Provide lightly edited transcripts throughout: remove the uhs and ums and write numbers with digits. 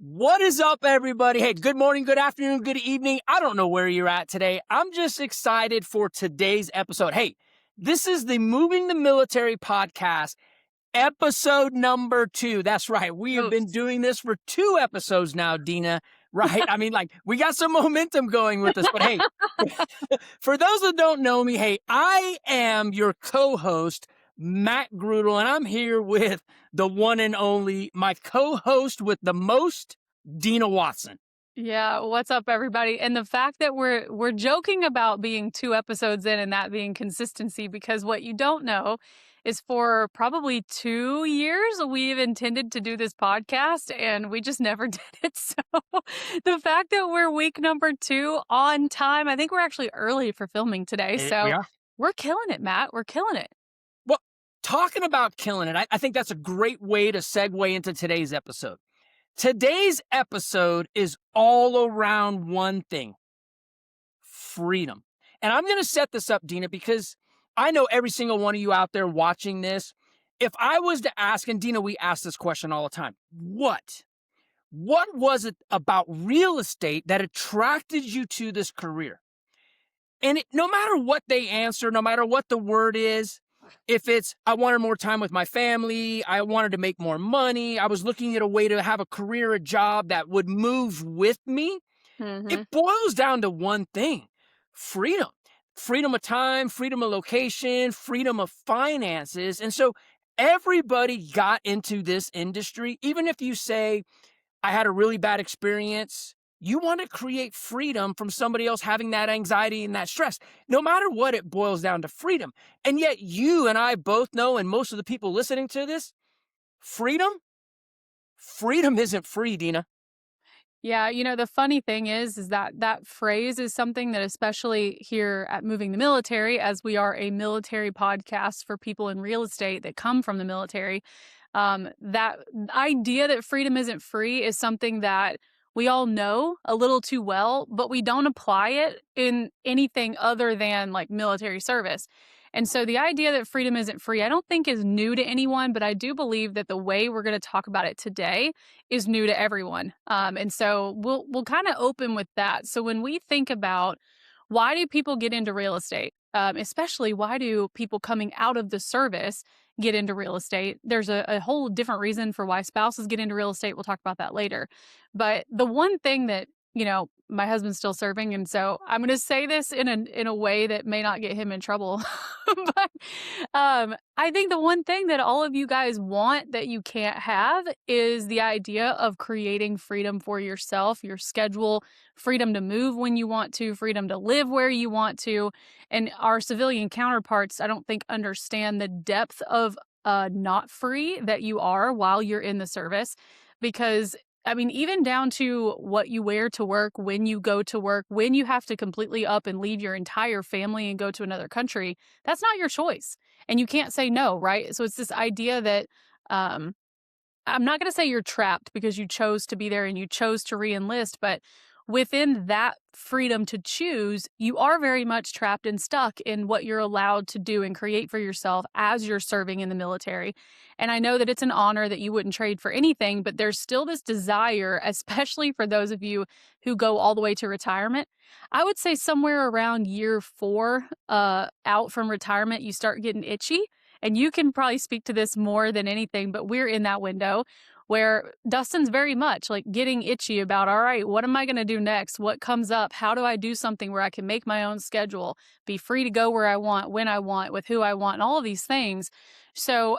What is up, everybody? Hey, good morning, good afternoon, good evening. I don't know where you're at today. I'm just excited for today's episode. Hey, this is the Moving the Military podcast, episode number 2. That's right. We have been doing this for 2 episodes now, Dina. Right? I mean, we got some momentum going with this, but hey, for those that don't know me, hey, I am your co-host, Matt Grudel, and I'm here with the one and only, my co-host with the most, Dina Watson. Yeah, what's up, everybody? And the fact that we're joking about being 2 episodes in and that being consistency, because what you don't know is for probably 2 years we've intended to do this podcast and we just never did it. So the fact that we're week number 2 on time, I think we're actually early for filming today. So We are. we're killing it, Matt. We're killing it. Well, talking about killing it, I think that's a great way to segue into today's episode. Today's episode is all around one thing: freedom. And I'm going to set this up, Dina, because I know every single one of you out there watching this, if I was to ask, and Dina, we ask this question all the time, what was it about real estate that attracted you to this career? And no matter what they answer, no matter what the word is, if it's, I wanted more time with my family, I wanted to make more money, I was looking at a way to have a career, a job that would move with me, it boils down to one thing: freedom. Freedom of time, freedom of location, freedom of finances. And so everybody got into this industry. Even if you say, I had a really bad experience, you want to create freedom from somebody else having that anxiety and that stress. No matter what, it boils down to freedom. And yet you and I both know, and most of the people listening to this, freedom isn't free, Dina. Yeah, the funny thing is that that phrase is something that, especially here at Moving the Military, as we are a military podcast for people in real estate that come from the military, that idea that freedom isn't free is something that we all know a little too well, but we don't apply it in anything other than like military service. And so the idea that freedom isn't free, I don't think is new to anyone, but I do believe that the way we're going to talk about it today is new to everyone. And so we'll kind of open with that. So when we think about why do people get into real estate, especially why do people coming out of the service get into real estate? There's a whole different reason for why spouses get into real estate. We'll talk about that later. But the one thing that, my husband's still serving, and so I'm going to say this in a way that may not get him in trouble. But I think the one thing that all of you guys want that you can't have is the idea of creating freedom for yourself, your schedule, freedom to move when you want to, freedom to live where you want to. And our civilian counterparts, I don't think, understand the depth of not free that you are while you're in the service. Because I mean, even down to what you wear to work, when you go to work, when you have to completely up and leave your entire family and go to another country, that's not your choice. And you can't say no, right? So it's this idea that I'm not going to say you're trapped because you chose to be there and you chose to re-enlist, but within that freedom to choose, you are very much trapped and stuck in what you're allowed to do and create for yourself as you're serving in the military. And I know that it's an honor that you wouldn't trade for anything, but there's still this desire, especially for those of you who go all the way to retirement. I would say somewhere around year 4 out from retirement, you start getting itchy. And you can probably speak to this more than anything, but we're in that window where Dustin's very much like getting itchy about, all right, what am I going to do next? What comes up? How do I do something where I can make my own schedule, be free to go where I want, when I want, with who I want, and all of these things. So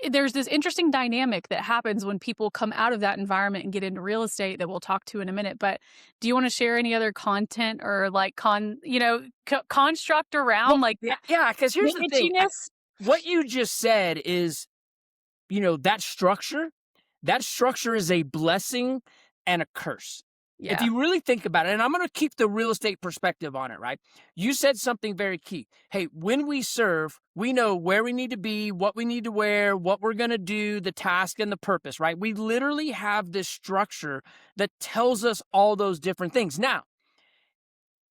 there's this interesting dynamic that happens when people come out of that environment and get into real estate that we'll talk to in a minute. But do you want to share any other content or like construct around Yeah, because here's the thing. itchiness? What you just said is, that structure is a blessing and a curse. Yeah. If you really think about it, and I'm going to keep the real estate perspective on it, right? You said something very key. Hey, when we serve, we know where we need to be, what we need to wear, what we're going to do, the task and the purpose, right? We literally have this structure that tells us all those different things. Now,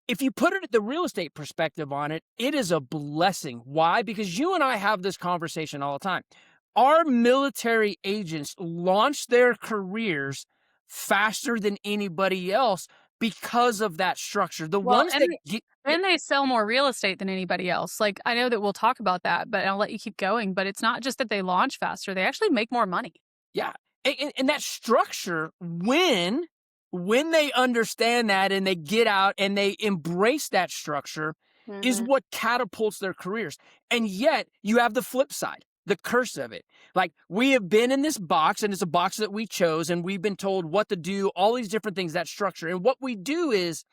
if you put it at the real estate perspective on it, it is a blessing. Why? Because you and I have this conversation all the time. Our military agents launch their careers faster than anybody else because of that structure. The Well, ones that get, and they sell more real estate than anybody else. Like, I know that we'll talk about that, but I'll let you keep going, but it's not just that they launch faster, they actually make more money. yeah, and that structure, when they understand that and they get out and they embrace that structure, is Mhm. what catapults their careers. And yet, you have the flip side, the curse of it. Like, we have been in this box, and it's a box that we chose, and we've been told what to do, all these different things, that structure. And what we do is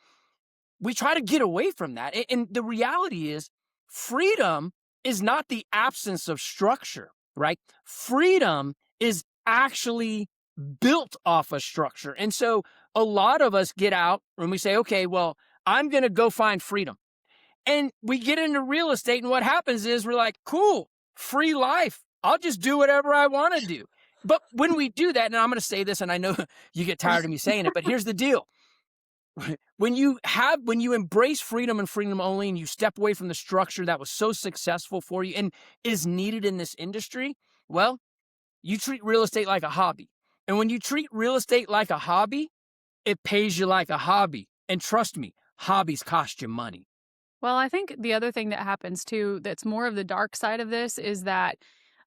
we try to get away from that. And the reality is, freedom is not the absence of structure, right? Freedom is actually built off a structure. And so a lot of us get out and we say, okay, well, I'm going to go find freedom. And we get into real estate. And what happens is we're like, cool, free life. I'll just do whatever I want to do. But when we do that, and I'm going to say this, and I know you get tired of me saying it, but here's the deal. When you embrace freedom and freedom only, and you step away from the structure that was so successful for you and is needed in this industry, well, you treat real estate like a hobby. And when you treat real estate like a hobby, it pays you like a hobby. And trust me, hobbies cost you money. Well, I think the other thing that happens too, that's more of the dark side of this, is that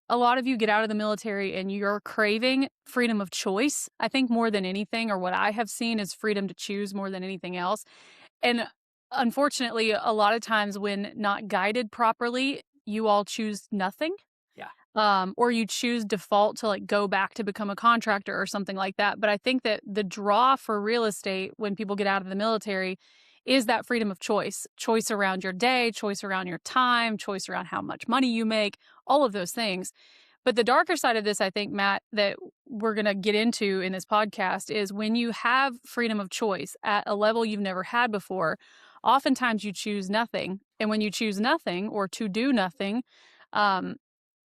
a lot of you get out of the military and you're craving freedom of choice. I think more than anything, or what I have seen is freedom to choose more than anything else. And unfortunately, a lot of times when not guided properly, you all choose nothing. Yeah. Or you choose default to like go back to become a contractor or something like that. But I think that the draw for real estate when people get out of the military is that freedom of choice, choice around your day, choice around your time, choice around how much money you make, all of those things. But the darker side of this, I think, Matt, that we're going to get into in this podcast is when you have freedom of choice at a level you've never had before, oftentimes you choose nothing. And when you choose nothing or to do nothing, um,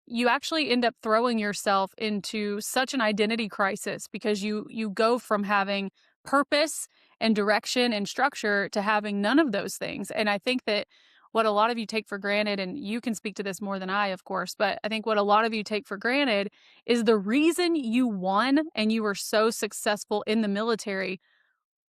you actually end up throwing yourself into such an identity crisis because you go from having purpose and direction and structure to having none of those things. And I think that what a lot of you take for granted, and you can speak to this more than I, of course, but I think what a lot of you take for granted is the reason you won and you were so successful in the military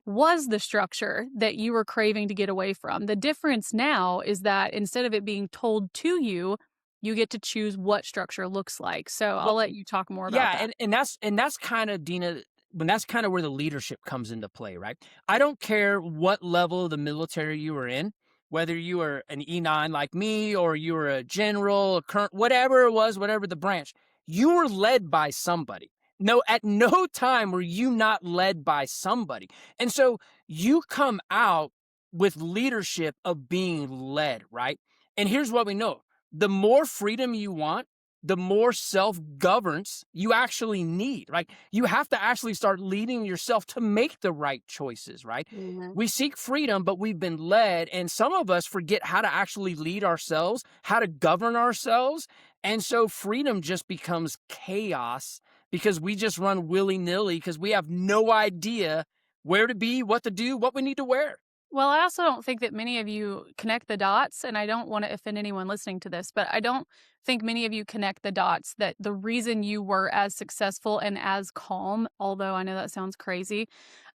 was the structure that you were craving to get away from. The difference now is that instead of it being told to you, you get to choose what structure looks like. So I'll Well, let you talk more about yeah, that. and that's kind of, Dina, when that's kind of where the leadership comes into play, right? I don't care what level of the military you were in, whether you were an E9 like me or you were a general, a current, whatever it was, whatever the branch, you were led by somebody. No, at no time were you not led by somebody. And so you come out with leadership of being led, right? And here's what we know. The more freedom you want, the more self-governance you actually need, right? You have to actually start leading yourself to make the right choices, right? Mhm. We seek freedom, but we've been led, and some of us forget how to actually lead ourselves, how to govern ourselves. And so freedom just becomes chaos because we just run willy-nilly because we have no idea where to be, what to do, what we need to wear. Well, I also don't think that many of you connect the dots, and I don't want to offend anyone listening to this, but I don't think many of you connect the dots that the reason you were as successful and as calm, although I know that sounds crazy,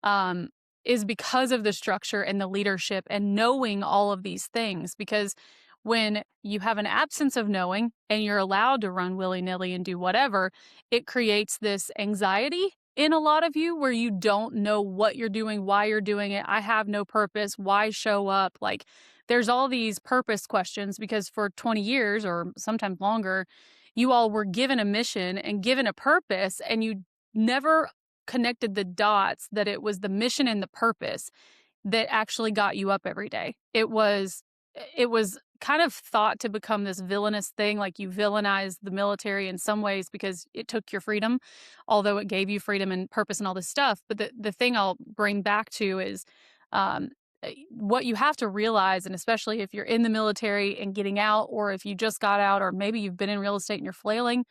um, is because of the structure and the leadership and knowing all of these things. Because when you have an absence of knowing and you're allowed to run willy nilly and do whatever, it creates this anxiety in a lot of you where you don't know what you're doing, why you're doing it. I have no purpose. Why show up? Like, there's all these purpose questions because for 20 years or sometimes longer, you all were given a mission and given a purpose, and you never connected the dots that it was the mission and the purpose that actually got you up every day. It was kind of thought to become this villainous thing, like you villainize the military in some ways because it took your freedom, although it gave you freedom and purpose and all this stuff. But the thing I'll bring back to is what you have to realize, and especially if you're in the military and getting out, or if you just got out, or maybe you've been in real estate and you're flailing,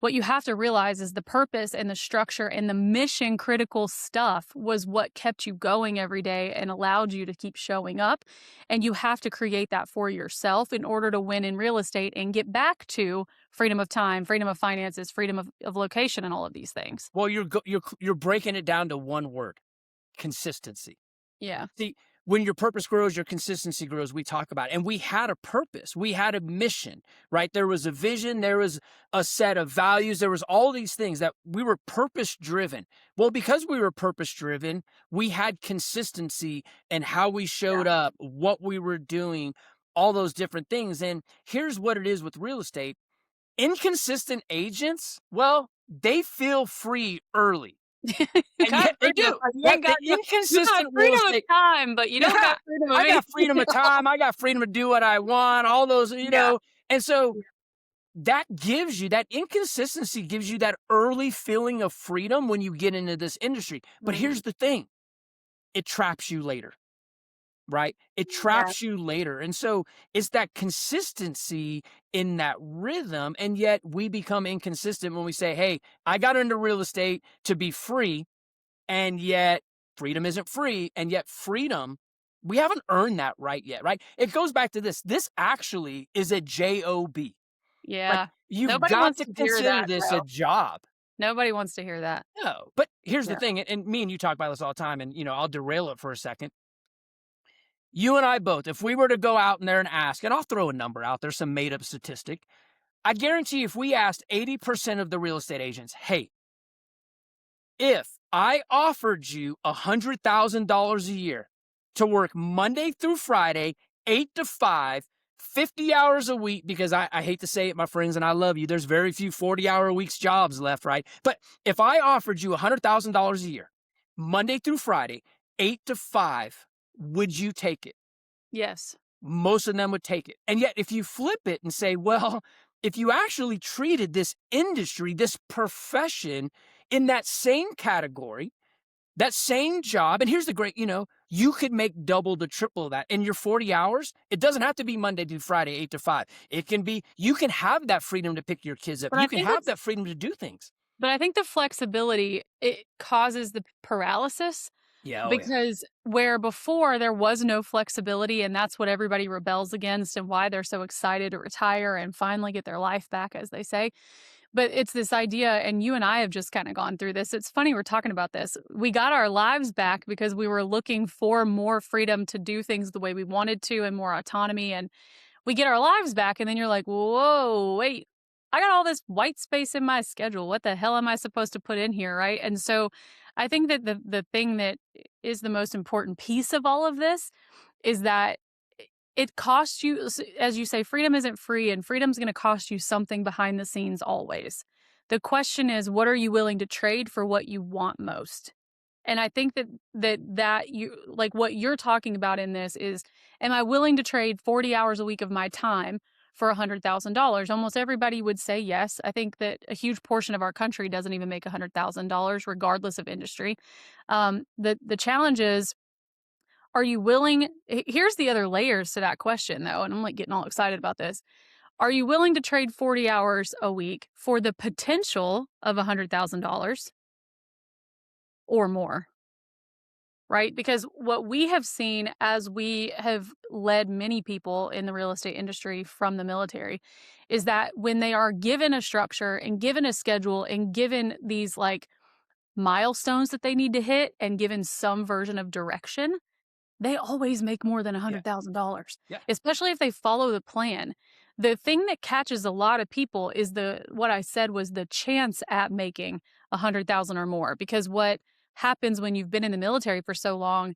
what you have to realize is the purpose and the structure and the mission critical stuff was what kept you going every day and allowed you to keep showing up. And you have to create that for yourself in order to win in real estate and get back to freedom of time, freedom of finances, freedom of location, and all of these things. Well, you're breaking it down to one word: consistency. Yeah. See, when your purpose grows, your consistency grows. We talk about it. And we had a purpose. We had a mission, right? There was a vision. There was a set of values. There was all these things that we were purpose driven. Well, because we were purpose driven, we had consistency in how we showed up, what we were doing, all those different things. And here's what it is with real estate. Inconsistent agents, well, they feel free early. You And got yet they freedom. do. You Right? ain't The got you got inconsistent real freedom of estate. time, but you don't Yeah, got freedom of I got anything freedom of else. time. I got freedom to do what I want, all those, Yeah. And so that gives you that inconsistency, gives you that early feeling of freedom when you get into this industry. But Mhm. here's the thing: it traps you later, right? It Yeah. traps you later. And so it's that consistency in that rhythm. And yet we become inconsistent when we say, hey, I got into real estate to be free. And yet freedom isn't free. And yet freedom, we haven't earned that right yet, right? It goes back to this. This actually is a job. Like, Yeah. you've Nobody got wants to to hear consider that, this a though. job. Nobody wants to hear that. No, but here's the Yeah. thing, and me and you talk about this all the time, and I'll derail it for a second. You and I both, if we were to go out in there and ask, and I'll throw a number out there, some made up statistic, I guarantee if we asked 80% of the real estate agents, hey, if I offered you $100,000 a year to work Monday through Friday, 8 to 5, 50 hours a week, because I hate to say it, my friends, and I love you, there's very few 40-hour a weeks jobs left, right? But if I offered you $100,000 a year, Monday through Friday, 8 to 5, would you take it? Yes. Most of them would take it. And yet, if you flip it and say, well, if you actually treated this industry, this profession in that same category, that same job, and here's the great, you could make double to triple that in your 40 hours. It doesn't have to be Monday through Friday, 8 to 5. It can be, you can have that freedom to pick your kids up. But I You can think have it's that freedom to do things. but I think the flexibility, it causes the paralysis Yeah. Oh, yeah. because where before there was no flexibility, and that's what everybody rebels against and why they're so excited to retire and finally get their life back, as they say. But it's this idea, and you and I have just kind of gone through this. It's funny we're talking about this. We got our lives back because we were looking for more freedom to do things the way we wanted to and more autonomy. And we get our lives back, and then you're like, whoa, wait, I got all this white space in my schedule. What the hell am I supposed to put in here? Right. And so I think that the thing that is the most important piece of all of this is that it costs you, as you say, freedom isn't free, and freedom's going to cost you something behind the scenes always. The question is, what are you willing to trade for what you want most? And I think that you like what you're talking about in this is, am I willing to trade 40 hours a week of my time for $100,000? Almost everybody would say yes. I think that a huge portion of our country doesn't even make $100,000 regardless of industry. The challenge is, are you willing? Here's the other layers to that question, though, and I'm like getting all excited about this. Are you willing to trade 40 hours a week for the potential of $100,000 or more? Right? Because what we have seen as we have led many people in the real estate industry from the military is that when they are given a structure and given a schedule and given these like milestones that they need to hit and given some version of direction, they always make more than Yeah. $100,000, Yeah. especially if they follow the plan. The thing that catches a lot of people is what I said was the chance at making 100,000 or more, because what happens when you've been in the military for so long,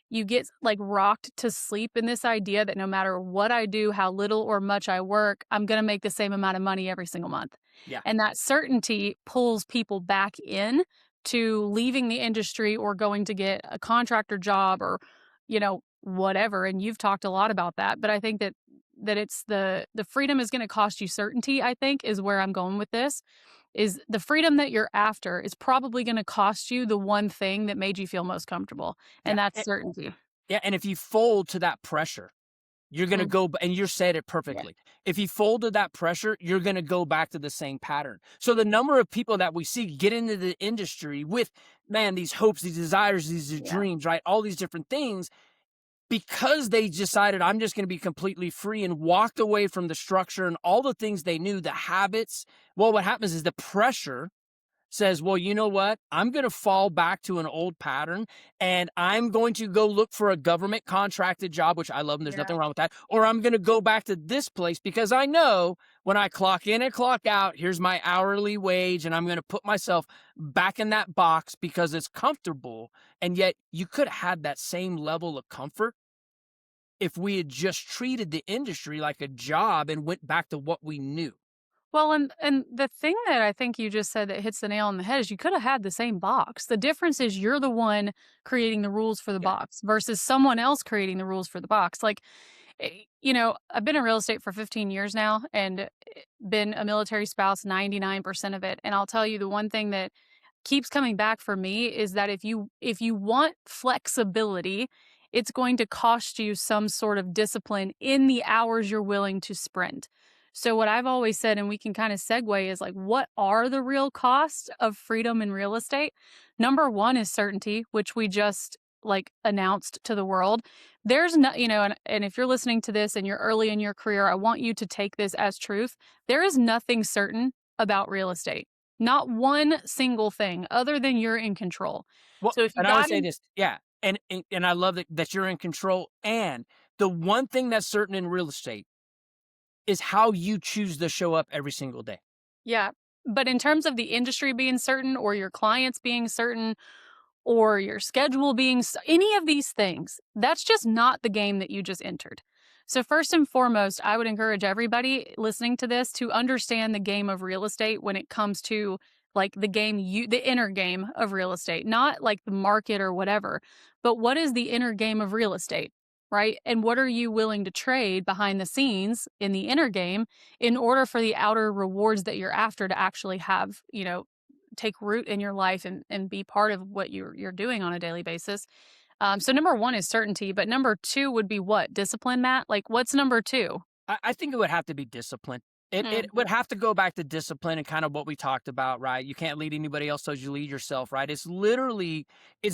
you get like rocked to sleep in this idea that no matter what I do, how little or much I work, I'm going to make the same amount of money every single month. Yeah. And that certainty pulls people back in to leaving the industry or going to get a contractor job or, whatever. And you've talked a lot about that, but I think that it's the freedom is going to cost you certainty, I think, is where I'm going with this. Is the freedom that you're after is probably going to cost you the one thing that made you feel most comfortable, Yeah. and that's certainty. Yeah. And if you fold to that pressure, you're going to Mm, go, and you said it yeah, perfectly. If he folded that pressure, you're going to go back to the same pattern. So the number of people that we see get into the industry with, man, these hopes, these desires, these yeah. dreams, right? All these different things, because they decided I'm just going to be completely free and walked away from the structure and all the things they knew, the habits. Well, what happens is the pressure says, well, you know what? I'm going to fall back to an old pattern and I'm going to go look for a government contracted job, which I love, and there's Yeah. nothing wrong with that. Or I'm going to go back to this place because I know when I clock in and clock out, here's my hourly wage, and I'm going to put myself back in that box because it's comfortable. And yet you could have had that same level of comfort if we had just treated the industry like a job and went back to what we knew. Well, and the thing that I think you just said that hits the nail on the head is you could have had the same box. The difference is you're the one creating the rules for the Yeah. box versus someone else creating the rules for the box. Like, I've been in real estate for 15 years now and been a military spouse 99% of it. And I'll tell you the one thing that keeps coming back for me is that if you want flexibility, it's going to cost you some sort of discipline in the hours you're willing to sprint. So what I've always said, and we can kind of segue, is like, what are the real costs of freedom in real estate? Number one is certainty, which we just like announced to the world. There's no, and if you're listening to this and you're early in your career, I want you to take this as truth. There is nothing certain about real estate. Not one single thing other than you're in control. Well, So if you and I would got say in this, yeah, and I love that you're in control. And the one thing that's certain in real estate is how you choose to show up every single day. yeah, but in terms of the industry being certain or your clients being certain or your schedule being any of these things, that's just not the game that you just entered. So first and foremost, I would encourage everybody listening to this to understand the game of real estate when it comes to like the inner game of real estate, not like the market or whatever, but what is the inner game of real estate, right? And what are you willing to trade behind the scenes in the inner game in order for the outer rewards that you're after to actually have, take root in your life and be part of what you're doing on a daily basis. So number one is certainty, but number two would be what? Discipline, Matt? Like what's number two? I think it would have to be discipline. It Mm, would have to go back to discipline and kind of what we talked about, right? You can't lead anybody else as you lead yourself, right? It's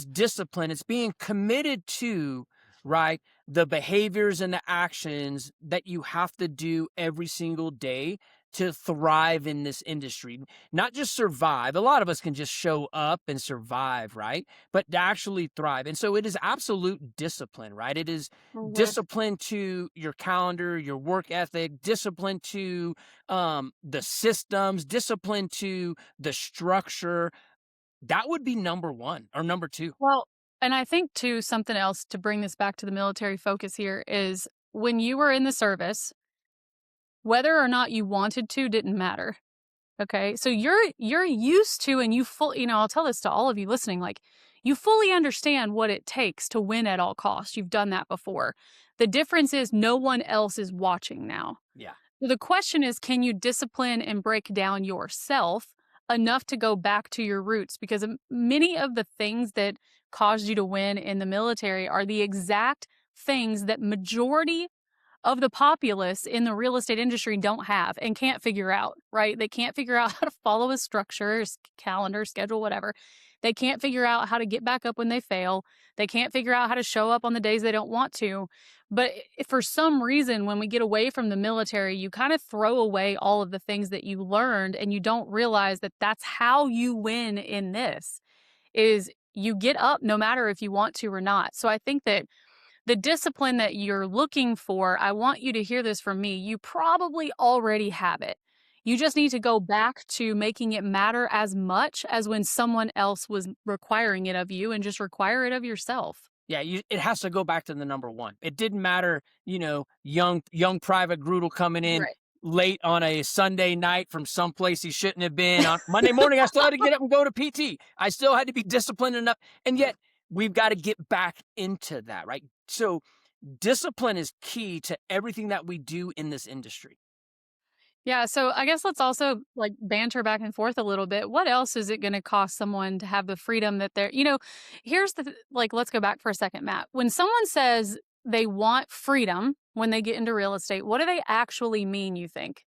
discipline. It's being committed to, right, the behaviors and the actions that you have to do every single day to thrive in this industry. Not just survive. A lot of us can just show up and survive, right? But to actually thrive. And so it is absolute discipline, right? It is mhm. discipline to your calendar, your work ethic, discipline to the systems, discipline to the structure. That would be number one or number two. Well, and I think too, something else to bring this back to the military focus here is when you were in the service, whether or not you wanted to didn't matter. Okay. So you're used to and you full, I'll tell this to all of you listening, like you fully understand what it takes to win at all costs. You've done that before. The difference is no one else is watching now. Yeah. So the question is, can you discipline and break down yourself enough to go back to your roots? Because many of the things that caused you to win in the military are the exact things that majority of the populace in the real estate industry don't have and can't figure out, right? They can't figure out how to follow a structure, calendar, schedule, whatever. They can't figure out how to get back up when they fail. They can't figure out how to show up on the days they don't want to. But for some reason, when we get away from the military, you kind of throw away all of the things that you learned and you don't realize that that's how you win in this is you get up no matter if you want to or not. So I think that the discipline that you're looking for, I want you to hear this from me. You probably already have it. You just need to go back to making it matter as much as when someone else was requiring it of you and just require it of yourself. Yeah, it has to go back to the number one. It didn't matter, young Private Grudel coming in Right. late on a Sunday night from someplace he shouldn't have been. On Monday morning, I still had to get up and go to PT. I still had to be disciplined enough. And yet, we've got to get back into that, right? So, discipline is key to everything that we do in this industry. Yeah, so I guess let's also like banter back and forth a little bit. What else is it going to cost someone to have the freedom that they're, here's like, let's go back for a second, Matt. When someone says they want freedom when they get into real estate, what do they actually mean, you think?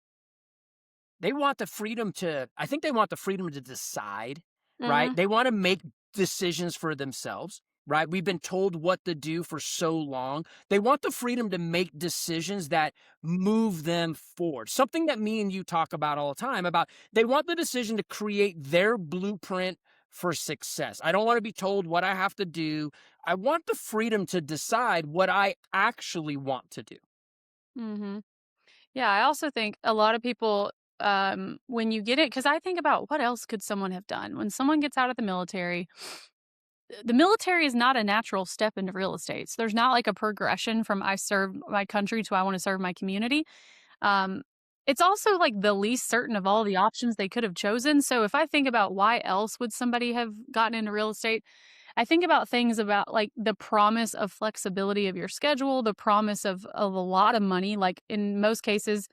They want the freedom to I think they want the freedom to decide, right? Mhm. They wanna make decisions for themselves, right? We've been told what to do for so long. They want the freedom to make decisions that move them forward. Something that me and you talk about all the time about they want the decision to create their blueprint for success. I don't wanna be told what I have to do. I want the freedom to decide what I actually want to do. Mhm. Yeah, I also think a lot of people, when you get it, because I think about what else could someone have done? When someone gets out of the military is not a natural step into real estate. So there's not like a progression from I serve my country to I want to serve my community. Um, it's also like the least certain of all the options they could have chosen. So if I think about why else would somebody have gotten into real estate, I think about things about like the promise of flexibility of your schedule, the promise of a lot of money. Like in most cases,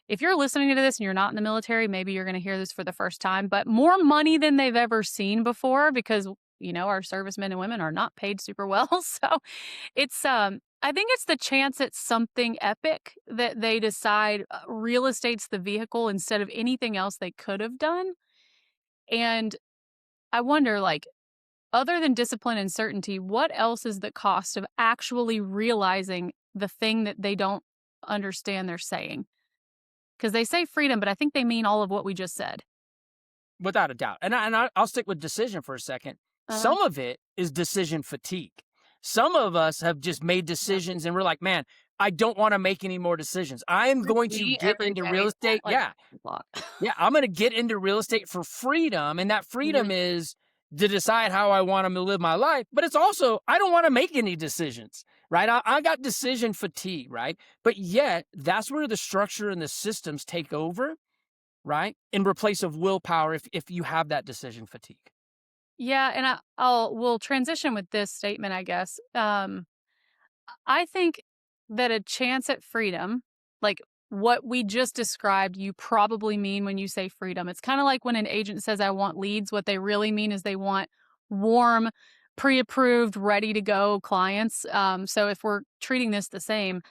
if you're listening to this and you're not in the military, maybe you're going to hear this for the first time, but more money than they've ever seen before because our servicemen and women are not paid super well. So it's I think it's the chance at something epic that they decide real estate's the vehicle instead of anything else they could have done. And I wonder, like, other than discipline and certainty, what else is the cost of actually realizing the thing that they don't understand they're saying? Because they say freedom, but I think they mean all of what we just said. Without a doubt. I'll stick with decision for a second. Uh-huh. Some of it is decision fatigue. Some of us have just made Yeah. decisions and we're like, man, I don't want to make any more decisions. I am That's going to me get every into real day at, estate. like, Yeah. 5 o'clock. Yeah. I'm going to get into real estate for freedom. And that freedom Mhm. is to decide how I want to live my life. But it's also, I don't want to make any decisions, right? I got decision fatigue, right? But yet, that's where the structure and the systems take over, right? In replace of willpower if you have that decision fatigue. Yeah, and we'll transition with this statement, I guess. I think that a chance at freedom, like what we just described, you probably mean when you say freedom. It's kind of like when an agent says, I want leads. What they really mean is they want warm, pre approved, ready to go clients. So if we're treating this the same,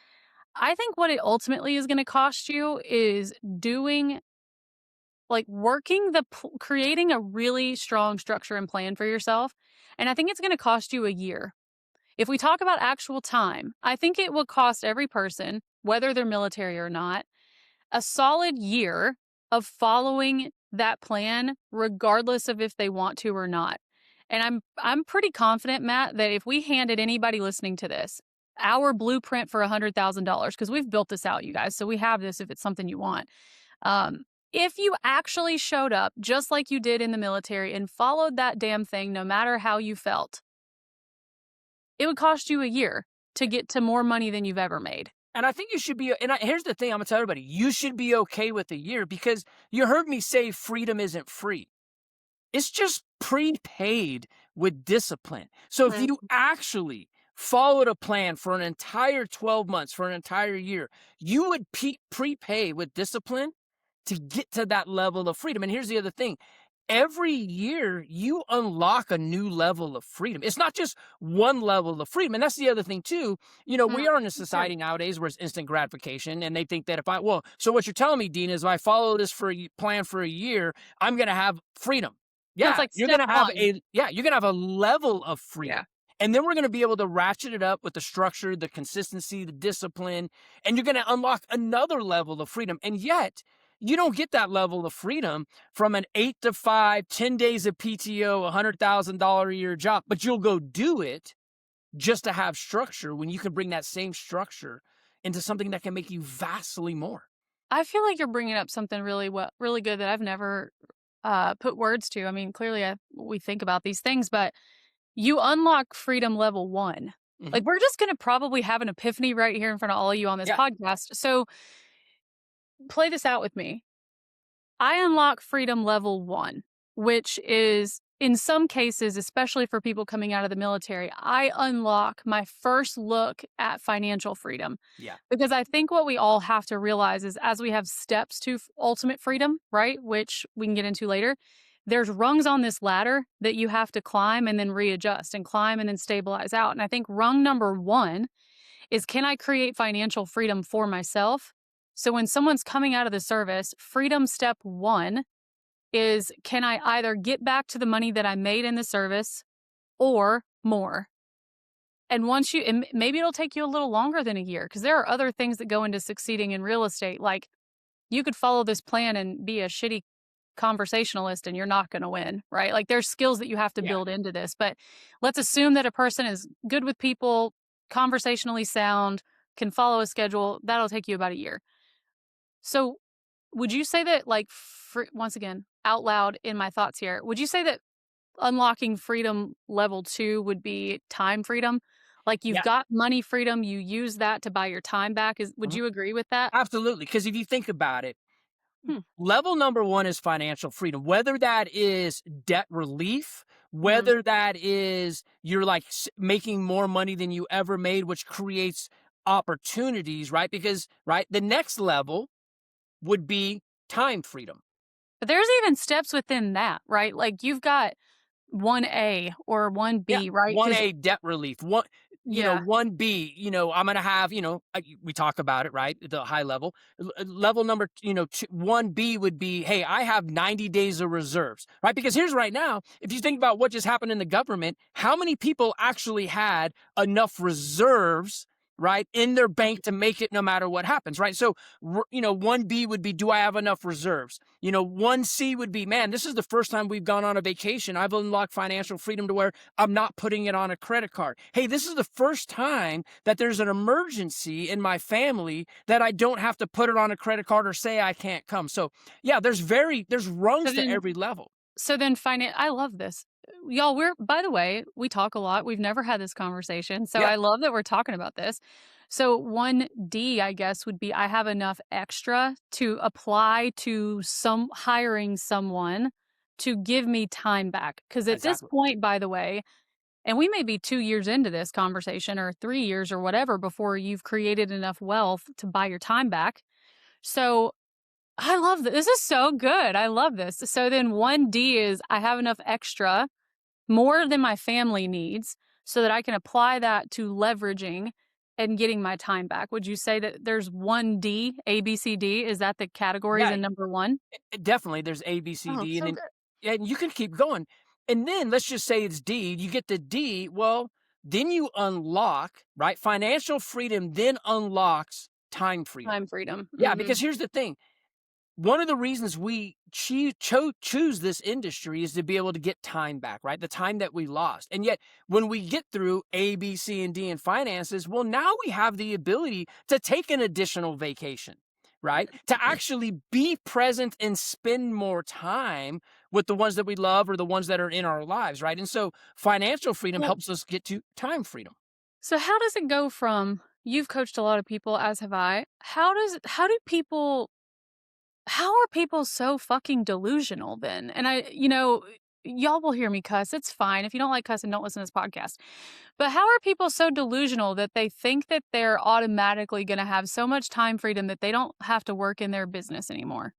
I think what it ultimately is going to cost you is doing like creating a really strong structure and plan for yourself. And I think it's going to cost you a year. If we talk about actual time, I think it will cost every person, whether they're military or not, a solid year of following that plan, regardless of if they want to or not. And I'm pretty confident, Matt, that if we handed anybody listening to this our blueprint for $100,000, because we've built this out, you guys, so we have this if it's something you want. If you actually showed up just like you did in the military and followed that damn thing, no matter how you felt, it would cost you a year to get to more money than you've ever made. And I think you should be, here's the thing I'm gonna tell everybody you should be okay with a year because you heard me say freedom isn't free. It's just prepaid with discipline. So if Mm. you actually followed a plan for an entire 12 months, for an entire year, you would prepay with discipline to get to that level of freedom. And here's the other thing every year you unlock a new level of freedom. It's not just one level of freedom. And that's the other thing, too. Mm. We are in a Sure. society nowadays where it's instant gratification. And they think that so what you're telling me, Dean, is if I follow this plan for a year, I'm going to have freedom. That's Yeah, like step one. you're gonna have a level of Yeah. freedom. And then we're gonna be able to ratchet it up with the structure, the consistency, the discipline, and you're gonna unlock another level of freedom. And yet, you don't get that level of freedom from an 8 to 5, 10 days of PTO, $100,000 a year job, but you'll go do it just to have structure when you can bring that same structure into something that can make you vastly more. I feel like you're bringing up something really good that I've never put words to. I mean, clearly we think about these things, but you unlock freedom level 1. Mhm. Like we're just going to probably have an epiphany right here in front of all of you on this Yeah. podcast. So play this out with me. I unlock freedom level 1, which is in some cases, especially for people coming out of the military, I unlock my first look at financial freedom. Yeah. Because I think what we all have to realize is as we have steps to ultimate freedom, right, which we can get into later, there's rungs on this ladder that you have to climb and then readjust and climb and then stabilize out. And I think rung number 1 is can I create financial freedom for myself? So when someone's coming out of the service, freedom step one is can I either get back to the money that I made in the service or more? And once you, and maybe it'll take you a little longer than a year because there are other things that go into succeeding in real estate. Like you could follow this plan and be a shitty conversationalist and you're not going to win, right? Like there's skills that you have to Yeah. build into this. But let's assume that a person is good with people, conversationally sound, can follow a schedule. That'll take you about a year. So would you say that, like, once again, out loud in my thoughts here, would you say that unlocking freedom level 2 would be time freedom? Like you've Yeah. got money freedom, you use that to buy your time back. Would Mhm. you agree with that? Absolutely. Because if you think about it, Hmm. level number one is financial freedom, whether that is debt relief, Mhm. whether that is you're like making more money than you ever made, which creates opportunities, right? Because, right, the next level would be time freedom. But there's even steps within that, right? Like you've got 1A or Yeah. 1B, right? One Because A debt relief. One, yeah, one B, I'm going to have, we talk about it, right? The high level. Level number, one B would be, hey, I have 90 days of reserves, right? Because here's right now, if you think about what just happened in the government, how many people actually had enough reserves, right, in their bank to make it no matter what happens, right? So, one B would be, do I have enough reserves? One C would be, man, this is the first time we've gone on a vacation. I've unlocked financial freedom to where I'm not putting it on a credit card. Hey, this is the first time that there's an emergency in my family that I don't have to put it on a credit card or say I can't come. So yeah, there's so rungs to then every level. I love this. Y'all, by the way, we talk a lot. We've never had this conversation. So Yep. I love that we're talking about this. So 1D, I guess, would be I have enough extra to apply to hiring someone to give me time back. Because at this Exactly. point, by the way, and we may be 2 years into this conversation or 3 years or whatever before you've created enough wealth to buy your time back. So I love this. This is so good. I love this. So then 1D is I have enough extra, more than my family needs, so that I can apply that to leveraging and getting my time back. Would you say that there's 1D, A, B, C, D? Is that the categories Yeah, in number one? definitely there's A, B, C, Oh, D, and so then good. yeah, and you can keep going. And then let's just say it's D. You get the D, well, then you unlock, right? Financial freedom then unlocks time freedom. Time freedom. Yeah, because here's the thing. One of the reasons we choose this industry is to be able to get time back, right? The time that we lost. And yet, when we get through A, B, C, and D in finances, well, now we have the ability to take an additional vacation, right? To actually be present and spend more time with the ones that we love or the ones that are in our lives, right? And so, financial freedom Well, helps us get to time freedom. so how does it go from you've coached a lot of people, as have I. How are people so fucking delusional then? And y'all will hear me cuss. It's fine. If you don't like cussing, don't listen to this podcast. But how are people so delusional that they think that they're automatically going to have so much time freedom that they don't have to work in their business anymore?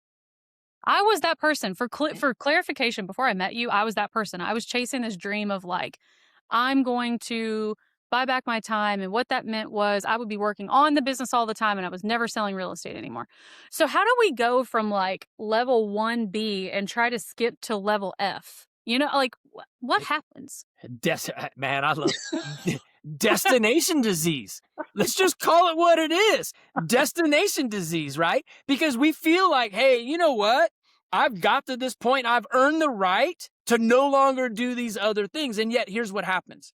I was that person. For clarification, before I met you, I was that person. I was chasing this dream of like, I'm going to buy back my time. And what that meant was I would be working on the business all the time and I was never selling real estate anymore. So, how do we go from like level 1B and try to skip to level F? Like what happens? Man, I love destination disease. Let's just call it what it is. Destination disease, right? Because we feel like, hey, you know what? I've got to this point. I've earned the right to no longer do these other things. And yet, here's what happens.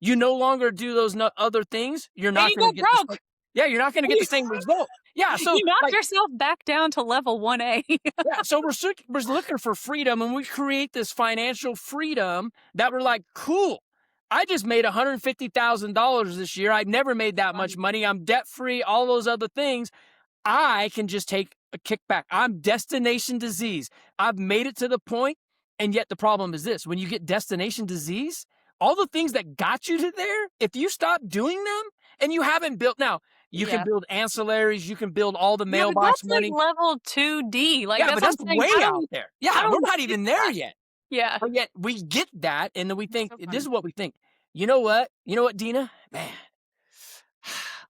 You no longer do those other things. You're And not you going to go get the same. broke. Yeah, you're not going to get the same result. Yeah. So, You knocked like, yourself back down to level 1A. yeah, so we're looking for freedom, and we create this financial freedom that we're like, cool. I just made $150,000 this year. I've never made that much money. I'm debt free. All those other things. I can just take a kickback. I'm destination disease. I've made it to the point, and yet the problem is this: when you get destination disease, all the things that got you to there, if you stop doing them and you haven't built now. You can Yeah. build ancillaries. You can build all the Yeah, but mailbox that's like money. level 2D. Like Yeah, that's but what I'm that's saying. way out there. How Yeah, do we're we not skip even there that? yet. Yeah. But yet we get that, and then we That's think, so this funny. is what we think. You know what? You know what, Dina? Man,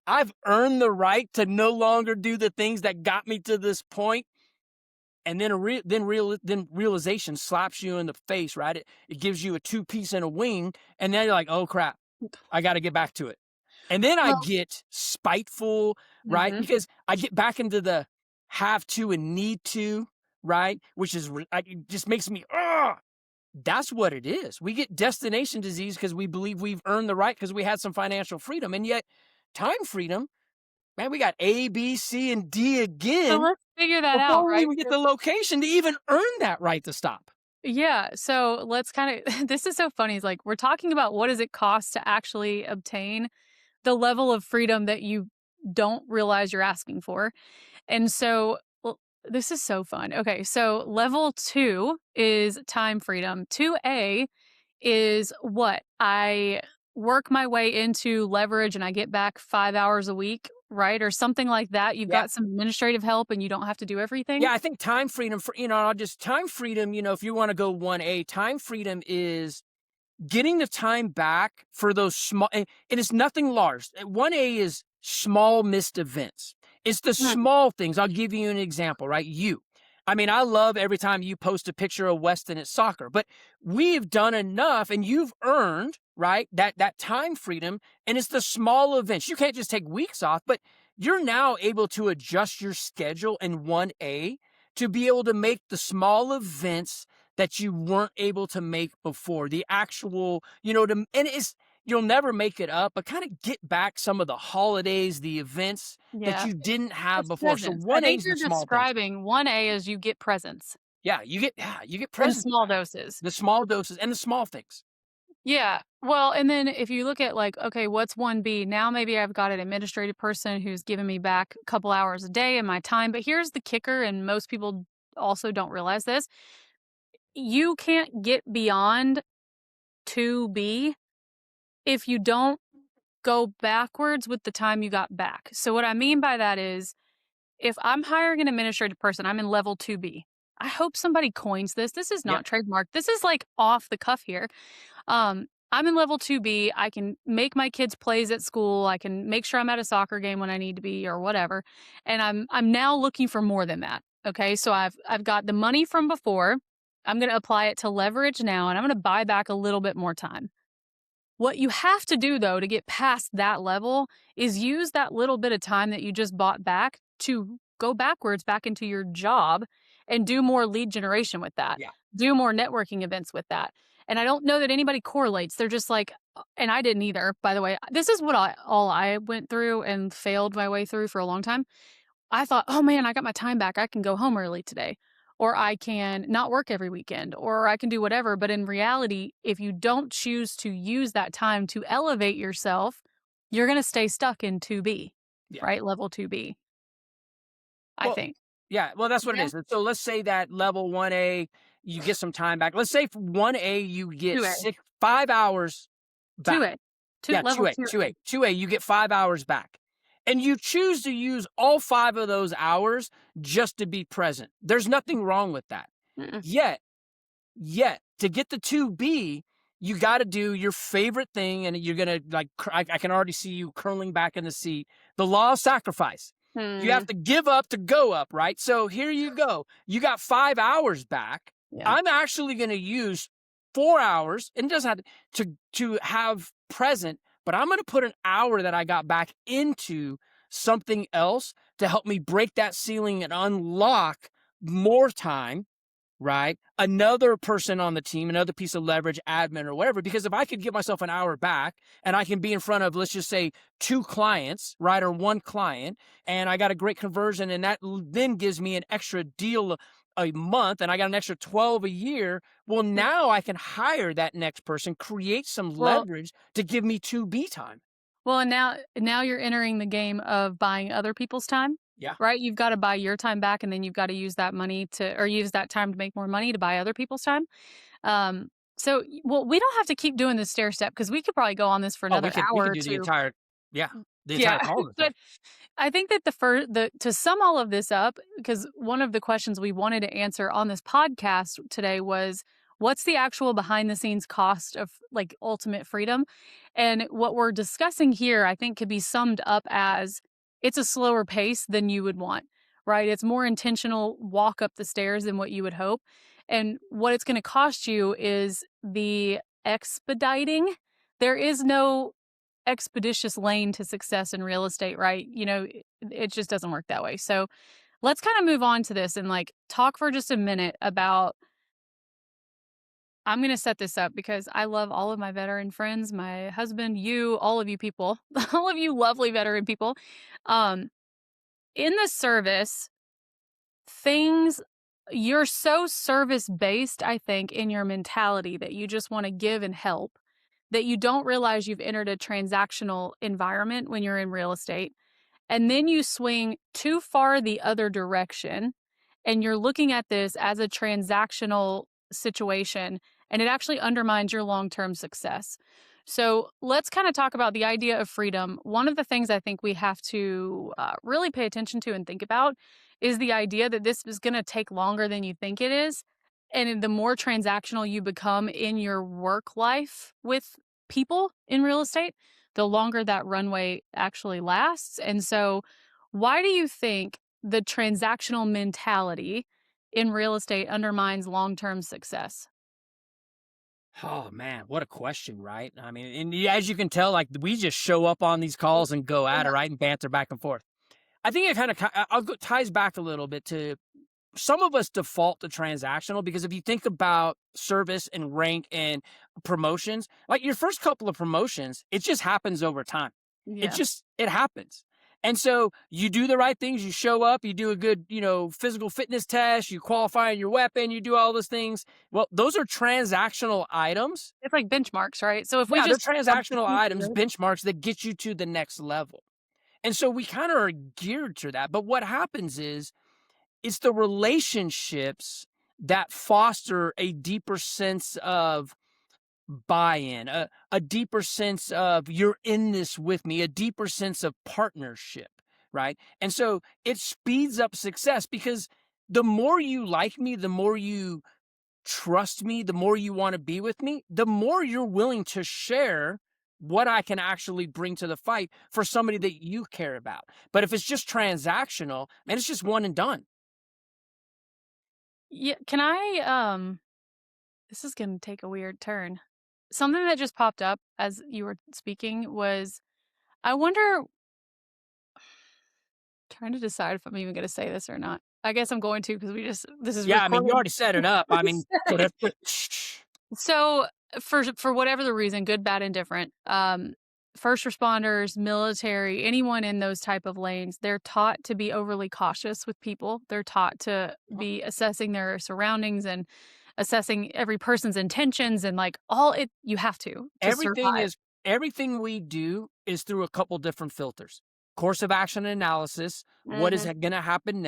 I've earned the right to no longer do the things that got me to this point. And then then realization slaps you in the face, right? It gives you a two-piece and a wing, and then you're like, oh crap, I got to get back to it. And then I Well, get spiteful, right? mhm. Because I get back into the have to and need to, right? Which is it just makes me, that's what it is. We get destination disease because we believe we've earned the right because we had some financial freedom, and yet time freedom, man, we got A, B, C, and D So again let's figure that out, before we right? even get the location to even earn that right to stop. Yeah, so let's kind of this is so funny. It's like we're talking about what does it cost to actually obtain the level of freedom that you don't realize you're asking for. And so well, this is so fun. Okay, so level 2 is time freedom. 2A is what? I work my way into leverage and I get back 5 hours a week, right? Or something like that. You've Yeah. got some administrative help and you don't have to do everything. Yeah, I think time freedom for, I'll just time freedom, if you want to go 1A, time freedom is getting the time back for those small, and it's nothing large. 1A is small missed events. It's the Mm, small things. I'll give you an example, right? I mean, I love every time you post a picture of Weston at soccer, but we've done enough and you've earned, right, that time freedom. And it's the small events. You can't just take weeks off, but you're now able to adjust your schedule in 1A to be able to make the small events that you weren't able to make before. The actual, and you'll never make it up, but kind of get back some of the holidays, the events that yeah. you didn't have It's before. So presents. I 1A think is the you're small things. describing 1A as you get presents You get in presents small back. doses. The small doses and the small things. Yeah. Well, and then if you look at like, okay, what's 1B? Now maybe I've got an administrative person who's giving me back a couple hours a day of my time. But here's the kicker, and most people also don't realize this. You can't get beyond 2B if you don't go backwards with the time you got back. So what I mean by that is if I'm hiring an administrative person, I'm in level 2B. I hope somebody coins this. This is Yep. not trademark. This is like off the cuff here. I'm in level 2B. I can make my kids plays at school. I can make sure I'm at a soccer game when I need to be or whatever. And I'm now looking for more than that. Okay? So I've got the money from before. I'm going to apply it to leverage now and I'm going to buy back a little bit more time. What you have to do though to get past that level is use that little bit of time that you just bought back to go backwards back into your job and do more lead generation with that. Yeah. Do more networking events with that. And I don't know that anybody correlates. They're just like and I didn't either, by the way. This is what all I went through and failed my way through for a long time. I thought, "Oh man, I got my time back. I can go home early today." Or I can not work every weekend, or I can do whatever. But in reality, if you don't choose to use that time to elevate yourself, you're going to stay stuck in 2B, Yeah. right? Level 2B, I Well, think. yeah. Well, that's what it Yeah. is. And so let's say that level 1A, you get some time back. Let's say for 1A, you get 2A. 5 hours back. 2A. Yeah, Level 2A, 2A. 2A, 2A, you get 5 hours back. And you choose to use all 5 of those hours just to be present. There's nothing wrong with that. Mm-mm. Yet, to get the 2B, you got to do your favorite thing. And you're going to, like, I can already see you curling back in the seat. The law of sacrifice. You have Hmm. to give up to go up, right? So here you go. You got 5 hours back. Yeah. I'm actually going to use 4 hours, and it doesn't have to have present, but I'm going to put an hour that I got back into something else to help me break that ceiling and unlock more time, right? Another person on the team, another piece of leverage, admin or whatever. Because if I could give myself an hour back and I can be in front of, let's just say, 2 clients, right? Or 1 client, and I got a great conversion, and that then gives me an extra deal a month, and I got an extra 12 a year. Well, now I can hire that next person, create some Well, leverage to give me 2B time. Well, and now you're entering the game of buying other people's time, Yeah. right? You've got to buy your time back, and then you've got to use that money to or use that time to make more money to buy other people's time. Well, we don't have to keep doing this stair step because we could probably go on this for Oh, we another could hour or do the two. entire, yeah, the entire Yeah, call with but stuff. I think that the to sum all of this up, because one of the questions we wanted to answer on this podcast today was, what's the actual behind the scenes cost of like ultimate freedom? And what we're discussing here, I think, could be summed up as it's a slower pace than you would want, right? It's more intentional walk up the stairs than what you would hope. And what it's going to cost you is the expediting. There is no expeditious lane to success in real estate, right? It just doesn't work that way. So let's kind of move on to this and like talk for just a minute about. I'm going to set this up because I love all of my veteran friends, my husband, you, all of you people, all of you lovely veteran people. Um, in the service, things you're so service based, I think, in your mentality that you just want to give and help that you don't realize you've entered a transactional environment when you're in real estate. And then you swing too far the other direction and you're looking at this as a transactional situation and it actually undermines your long-term success. So let's kind of talk about the idea of freedom. One of the things I think we have to really pay attention to and think about is the idea that this is going to take longer than you think it is. And the more transactional you become in your work life with people in real estate, the longer that runway actually lasts. And so, why do you think the transactional mentality in real estate undermines long term success? Oh man, what a question, right? I mean, and as you can tell, like we just show up on these calls and go at it, right, and banter back and forth. I think it kind of ties back a little bit to some of us default to transactional because if you think about service and rank and promotions, like your first couple of promotions, it just happens over time. Yeah. It happens. And so you do the right things, you show up, you do a good, physical fitness test, you qualify your weapon, you do all those things. Well, those are transactional items. It's like benchmarks, right? So if we Yeah, they're just transactional items, benchmarks that get you to the next level. And so we kind of are geared to that. But what happens is it's the relationships that foster a deeper sense of buy-in, a deeper sense of you're in this with me, a deeper sense of partnership, right? And so it speeds up success because the more you like me, the more you trust me, the more you want to be with me, the more you're willing to share what I can actually bring to the fight for somebody that you care about. But if it's just transactional, man, it's just one and done. Yeah, can I this is going to take a weird turn. Something that just popped up as you were speaking was I wonder trying to decide if I'm even going to say this or not. I guess I'm going to because this is Yeah, I mean, you recorded. already set it up. I mean, So for whatever the reason, good, bad, and different, first responders, military, anyone in those type of lanes, they're taught to be overly cautious with people. They're taught to be assessing their surroundings and assessing every person's intentions and like all it you have to everything survive. is everything we do is through a couple different filters. Course of action analysis, what is Mhm. going to happen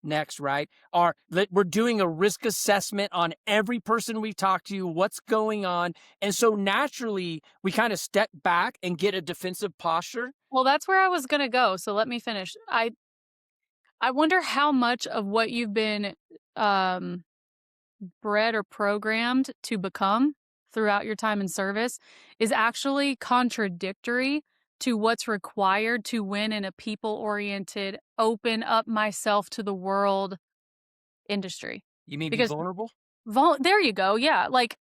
next, right? We're doing a risk assessment on every person we talk to, what's going on. And so naturally, we kind of step back and get a defensive posture. Well, that's where I was gonna go. So let me finish. I wonder how much of what you've been um bred or programmed to become throughout your time in service is actually contradictory to what's required to win in a people oriented, open up myself to the world industry. You mean be Because vulnerable? there you go. Yeah. Like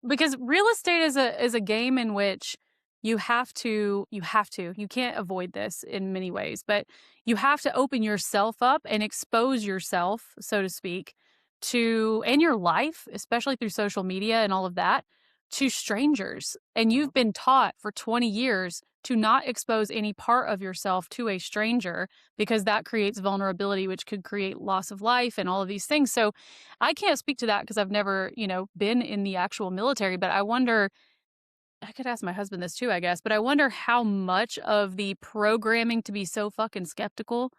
because real estate is a game in which you can't avoid this in many ways, but you have to open yourself up and expose yourself, so to speak, to and your life, especially through social media and all of that, to strangers. And Uh-huh. you've been taught for 20 years to not expose any part of yourself to a stranger because that creates vulnerability, which could create loss of life and all of these things. So I can't speak to that because I've never, been in the actual military, but I wonder I could ask my husband this too, I guess, but I wonder how much of the programming to be so fucking skeptical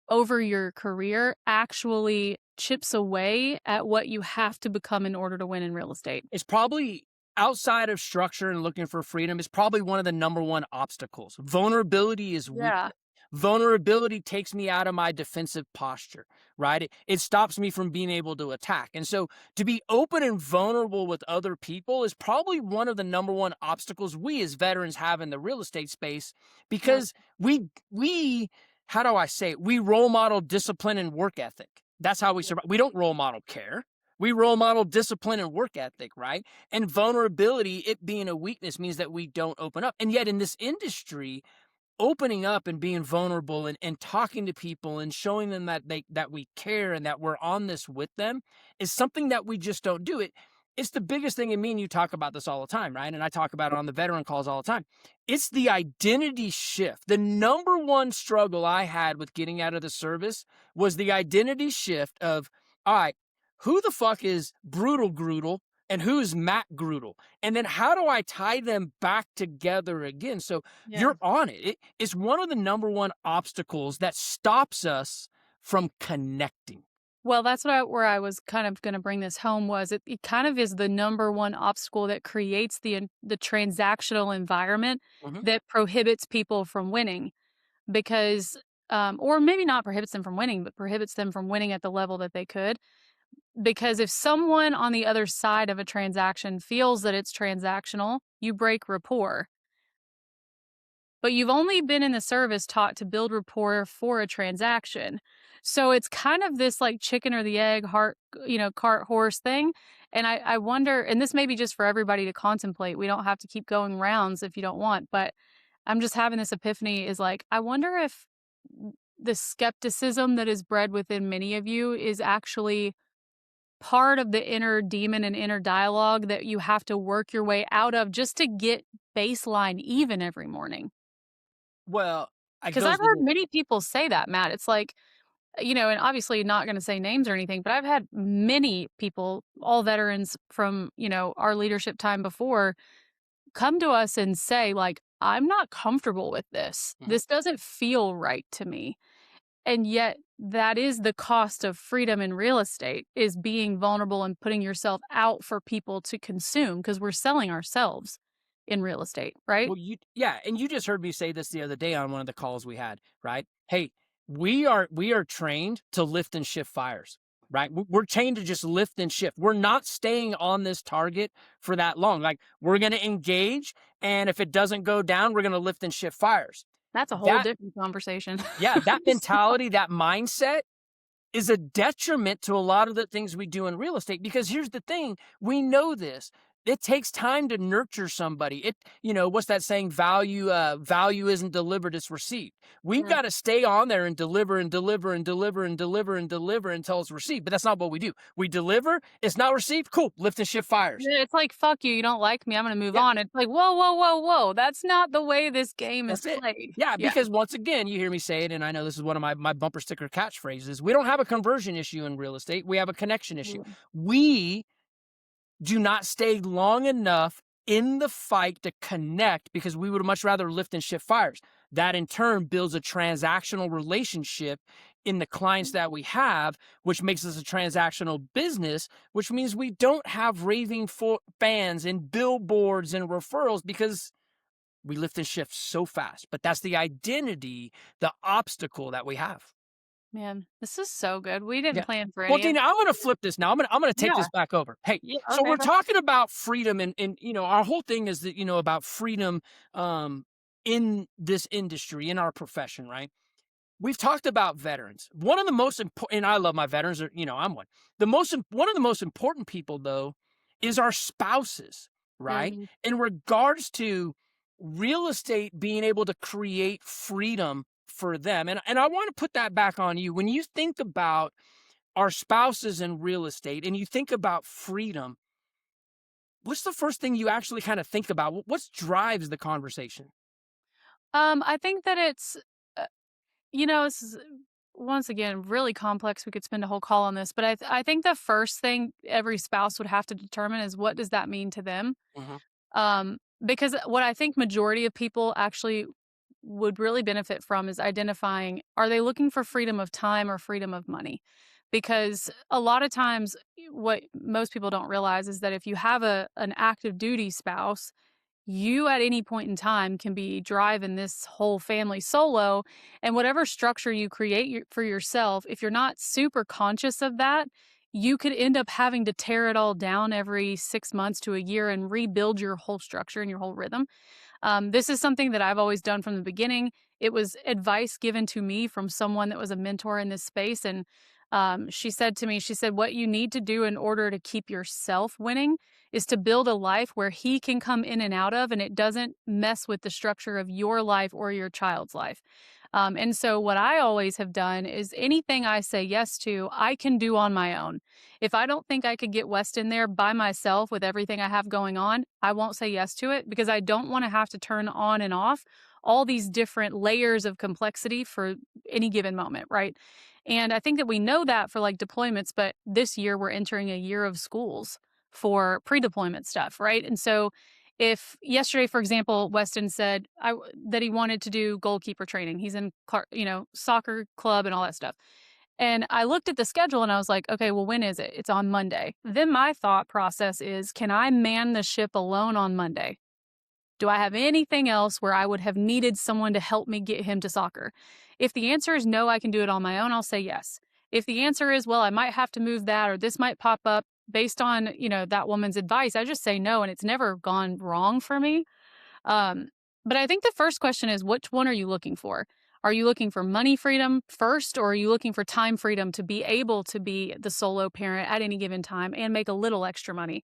over your career actually chips away at what you have to become in order to win in real estate. It's probably outside of structure and looking for freedom is probably one of the number one obstacles. Vulnerability is weakness. Yeah. Vulnerability takes me out of my defensive posture, right? It stops me from being able to attack. And so to be open and vulnerable with other people is probably one of the number one obstacles we as veterans have in the real estate space, Yeah. because we how do I say it? We role model discipline and work ethic. That's how we survive. We don't role model care. We role model discipline and work ethic, right? And vulnerability, it being a weakness, means that we don't open up. And yet in this industry, opening up and being vulnerable and talking to people and showing them that we care and that we're on this with them is something that we just don't do. It's the biggest thing. In me and you talk about this all the time, right? And I talk about it on the veteran calls all the time. It's the identity shift. The number one struggle I had with getting out of the service was the identity shift of, all right, who the fuck is Brutal Grudel and who's Matt Grudel? And then how do I tie them back together again? So Yeah. you're on it. It's one of the number one obstacles that stops us from connecting. Well, that's where I was kind of going to bring this home was it kind of is the number one obstacle that creates the transactional environment Mhm. that prohibits people from winning because or maybe not prohibits them from winning, but prohibits them from winning at the level that they could. Because if someone on the other side of a transaction feels that it's transactional, you break rapport. But you've only been in the service taught to build rapport for a transaction. So it's kind of this like chicken or the egg heart, cart horse thing. And I wonder, and this may be just for everybody to contemplate. We don't have to keep going rounds if you don't want, but I'm just having this epiphany is like, I wonder if the skepticism that is bred within many of you is actually part of the inner demon and inner dialogue that you have to work your way out of just to get baseline even every morning. Well, it 'Cause goes I've to heard this. many people say that, Matt. It's like, and obviously not gonna say names or anything, but I've had many people, all veterans from, our leadership time before, come to us and say, like, "I'm not comfortable with this. Mhm. This doesn't feel right to me." And yet that is the cost of freedom in real estate, is being vulnerable and putting yourself out for people to consume because 'cause we're selling ourselves in real estate, right? Well, yeah, and you just heard me say this the other day on one of the calls we had, right? Hey, we are trained to lift and shift fires, right? We're trained to just lift and shift. We're not staying on this target for that long. Like, we're going to engage, and if it doesn't go down, we're going to lift and shift fires. That's a whole That different conversation. Yeah, that mentality, that mindset is a detriment to a lot of the things we do in real estate, because here's the thing, we know this. It takes time to nurture somebody. What's that saying? Value isn't delivered, it's received. We've Yeah. got to stay on there and deliver and deliver and deliver and deliver and deliver until it's received. But that's not what we do. We deliver, it's not received. Cool. Lift and shift fires. Yeah, it's like, "Fuck you, you don't like me, I'm gonna move Yeah, on." It's like, "Whoa, whoa, whoa, whoa, that's not the way this game is that's it. played." Yeah, Yeah. because once again, you hear me say it, and I know this is one of my bumper sticker catchphrases. We don't have a conversion issue in real estate. We have a connection issue. Mm. We do not stay long enough in the fight to connect, because we would much rather lift and shift fires. That in turn builds a transactional relationship in the clients that we have, which makes us a transactional business, which means we don't have raving fans and billboards and referrals because we lift and shift so fast. But that's the identity, the obstacle that we have. Man, this is so good. We didn't Yeah. plan for Well, any of Dina, I'm gonna flip this now. I'm gonna take Yeah. this back over. Hey, Yeah, so okay, we're perfect. talking about freedom, and our whole thing is that about freedom in this industry, in our profession, right? We've talked about veterans. One of the most important, and I love my veterans, I'm one. One of the most important people, though, is our spouses, right? Mhm. In regards to real estate being able to create freedom for them. And I want to put that back on you. When you think about our spouses in real estate and you think about freedom, what's the first thing you actually kind of think about? What drives the conversation? I think that it's, uh, this is once again really complex. We could spend a whole call on this, but I think the first thing every spouse would have to determine is what does that mean to them? Mhm. Because what I think majority of people actually would really benefit from is identifying, are they looking for freedom of time or freedom of money? Because a lot of times what most people don't realize is that if you have an active duty spouse, you at any point in time can be driving this whole family solo. And whatever structure you create for yourself, if you're not super conscious of that, you could end up having to tear it all down every 6 months to a year and rebuild your whole structure and your whole rhythm. This is something that I've always done from the beginning. It was advice given to me from someone that was a mentor in this space. And she said to me, she said, what you need to do in order to keep yourself winning is to build a life where he can come in and out of, and it doesn't mess with the structure of your life or your child's life. And so, what I always have done is anything I say yes to, I can do on my own. If I don't think I could get West in there by myself with everything I have going on, I won't say yes to it because I don't want to have to turn on and off all these different layers of complexity for any given moment, right? And I think that we know that for like deployments, but this year we're entering a year of schools for pre-deployment stuff, right? And so if yesterday, for example, Weston said that he wanted to do goalkeeper training, he's in soccer club and all that stuff. And I looked at the schedule and I was like, okay, well, when is it? It's on Monday. Then my thought process is, can I man the ship alone on Monday? Do I have anything else where I would have needed someone to help me get him to soccer? If the answer is no, I can do it on my own, I'll say yes. If the answer is, well, I might have to move that or this might pop up based on, that woman's advice, I just say no and it's never gone wrong for me. Um, but I think the first question is, which one are you looking for? Are you looking for money freedom first, or are you looking for time freedom to be able to be the solo parent at any given time and make a little extra money?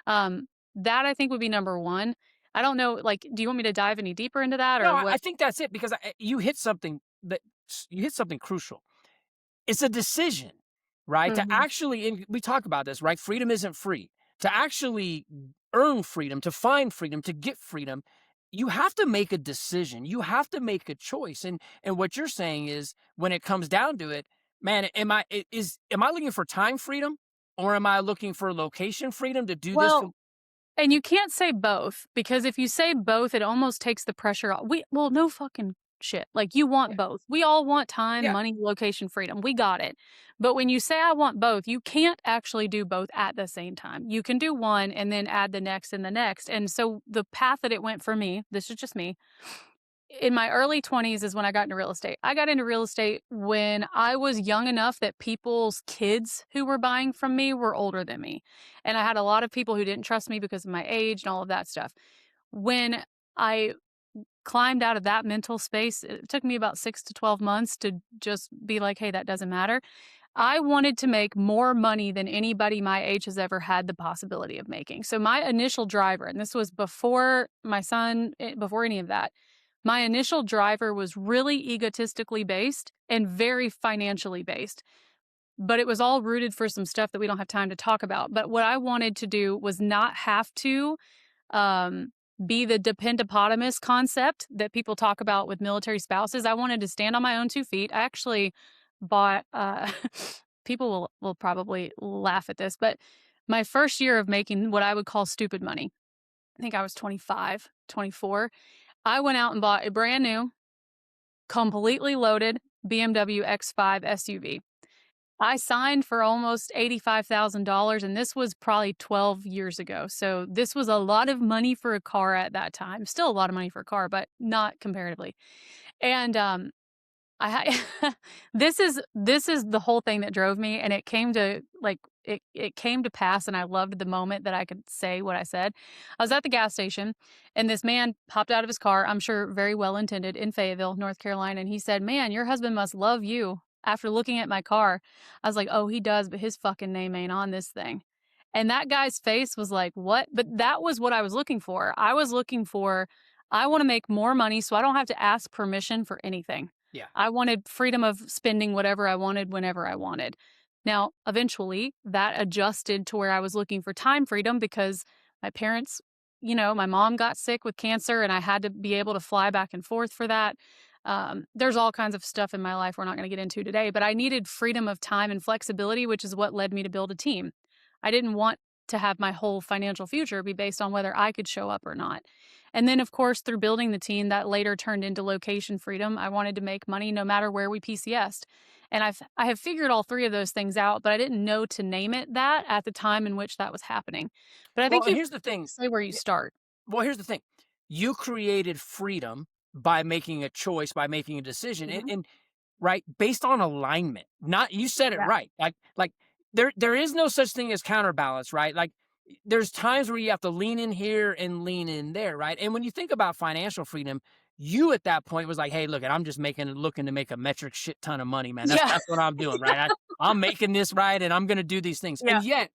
That I think would be number one. I don't know, like, do you want me to dive any deeper into that No, or I what? think that's it because you hit something crucial. It's a decision, right? To Mhm. actually, and we talk about this, right? Freedom isn't free. To actually earn freedom, to find freedom, to get freedom, you have to make a decision. You have to make a choice. And what you're saying is, when it comes down to it, man, am I looking for time freedom, or am I looking for location freedom to do this Well, from? and you can't say both because if you say both, it almost takes the pressure off. No fucking shit. Like you want Yeah, both. We all want time, yeah. money, location, freedom. We got it. But when you say I want both, you can't actually do both at the same time. You can do one and then add the next and the next. And so the path that it went for me, this is just me, in my early 20s is when I got into real estate. I got into real estate when I was young enough that people's kids who were buying from me were older than me. And I had a lot of people who didn't trust me because of my age and all of that stuff. When I climbed out of that mental space, it took me about 6 to 12 months to just be like, hey, that doesn't matter. I wanted to make more money than anybody my age has ever had the possibility of making. So my initial driver, and this was before my son, before any of that, my initial driver was really egotistically based and very financially based. But it was all rooted for some stuff that we don't have time to talk about. But what I wanted to do was not have to um, be the dependopotamus concept that people talk about with military spouses. I wanted to stand on my own 2 feet. I actually bought, people will probably laugh at this, but my first year of making what I would call stupid money, I think I was 25, 24. I went out and bought a brand new, completely loaded BMW X5 SUV. I signed for almost $85,000, and this was probably 12 years ago. So this was a lot of money for a car at that time. Still a lot of money for a car, but not comparatively. And this is the whole thing that drove me, and it came to like it came to pass, and I loved the moment that I could say what I said. I was at the gas station, and this man popped out of his car, I'm sure very well intended, in Fayetteville, North Carolina, and he said, "Man, your husband must love you." After looking at my car, I was like, "Oh, he does, but his fucking name ain't on this thing." And that guy's face was like, "What?" But that was what I was looking for. I was looking for, I want to make more money so I don't have to ask permission for anything. Yeah. I wanted freedom of spending whatever I wanted whenever I wanted. Now, eventually, that adjusted to where I was looking for time freedom because my parents, my mom got sick with cancer and I had to be able to fly back and forth for that. There's all kinds of stuff in my life we're not going to get into today, but I needed freedom of time and flexibility, which is what led me to build a team. I didn't want to have my whole financial future be based on whether I could show up or not. And then, of course, through building the team, that later turned into location freedom. I wanted to make money no matter where we PCS'd. And I have figured all three of those things out, but I didn't know to name it that at the time in which that was happening. But I Well, think and you here's the thing. say where you Yeah, start. well, here's the thing. you created freedom by making a choice, by making a decision, Mhm. and right, based on alignment. Not you said it Yeah. right. Like there is no such thing as counterbalance, right? Like there's times where you have to lean in here and lean in there, right? And when you think about financial freedom, you at that point was like, "Hey, look, I'm just looking to make a metric shit ton of money, man. That's Yeah. that's what I'm doing, right? I'm making this right, and I'm going to do these things." Yeah. And yet,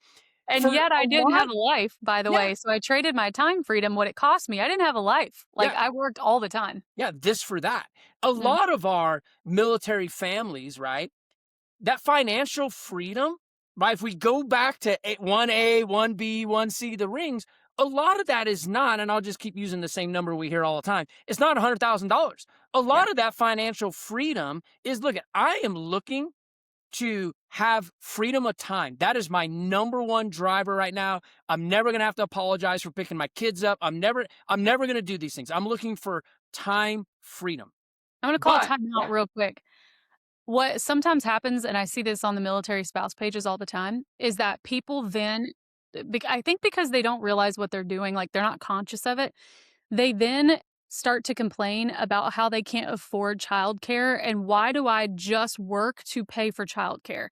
And for yet a I didn't lot, have a life, by the yeah, way, so I traded my time freedom, what it cost me. I didn't have a life. Like, yeah, I worked all the time. yeah, this for that. A Mm. lot of our military families, right? That financial freedom, right? If we go back to 1A, 1B, 1C, the rings, a lot of that is not, and I'll just keep using the same number we hear all the time. It's not $100,000. A Yeah. lot of that financial freedom is look, I am looking to have freedom of time. That is my number one driver right now. I'm never going to have to apologize for picking my kids up. I'm never going to do these things. I'm looking for time freedom. I'm gonna call a But timeout yeah, real quick. What sometimes happens, and I see this on the military spouse pages all the time, is that people then I think because they don't realize what they're doing, like, they're not conscious of it, they then start to complain about how they can't afford childcare and why do I just work to pay for childcare?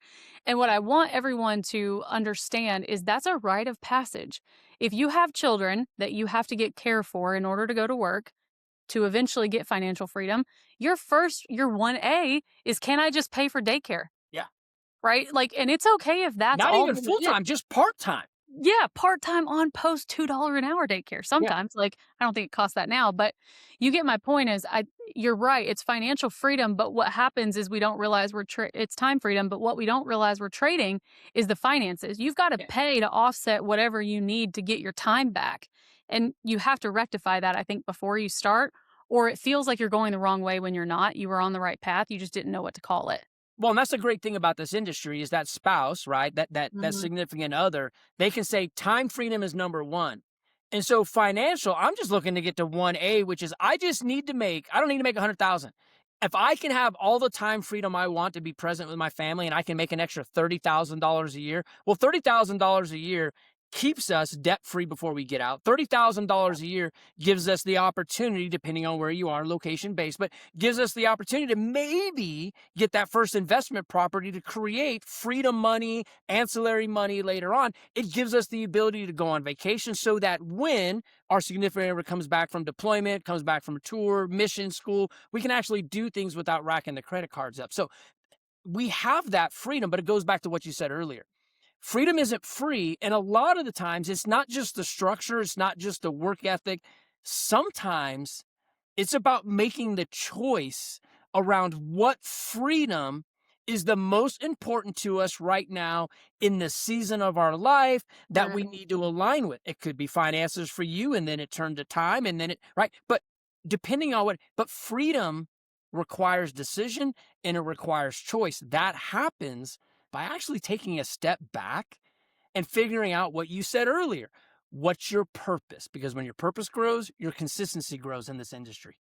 And what I want everyone to understand is that's a rite of passage. If you have children that you have to get care for in order to go to work, to eventually get financial freedom, your 1A is can I just pay for daycare? yeah, Right? Like, and it's okay if that's not all even that full it is. time, just part time. Yeah, part-time on post $2 an hour daycare Yeah. sometimes, like, I don't think it costs that now, but you get my point is you're right, it's financial freedom, but what happens is we don't realize it's time freedom, but what we don't realize we're trading is the finances. You've gotta Yeah. pay to offset whatever you need to get your time back, and you have to rectify that, I think, before you start, or it feels like you're going the wrong way when you're not. You were on the right path, you just didn't know what to call it. Well, and that's the great thing about this industry is that spouse, right? That Mhm. significant other, they can say time freedom is number one. And so financial, I'm just looking to get to 1A, which is I don't need to make 100,000. If I can have all the time freedom I want to be present with my family and I can make an extra $30,000 a year, well, $30,000 a year keeps us debt free before we get out. $30,000 a year gives us the opportunity, depending on where you are, location based, but gives us the opportunity to maybe get that first investment property to create freedom money, ancillary money later on. It gives us the ability to go on vacation so that when our significant other comes back from deployment, comes back from a tour, mission, school, we can actually do things without racking the credit cards up. So we have that freedom, but it goes back to what you said earlier. Freedom isn't free. And a lot of the times, it's not just the structure, it's not just the work ethic. Sometimes it's about making the choice around what freedom is the most important to us right now in the season of our life that Sure. we need to align with. It could be finances for you, and then it turned to time, and then right? But depending on but freedom requires decision and it requires choice. That happens by actually taking a step back and figuring out what you said earlier. What's your purpose? Because when your purpose grows, your consistency grows in this industry.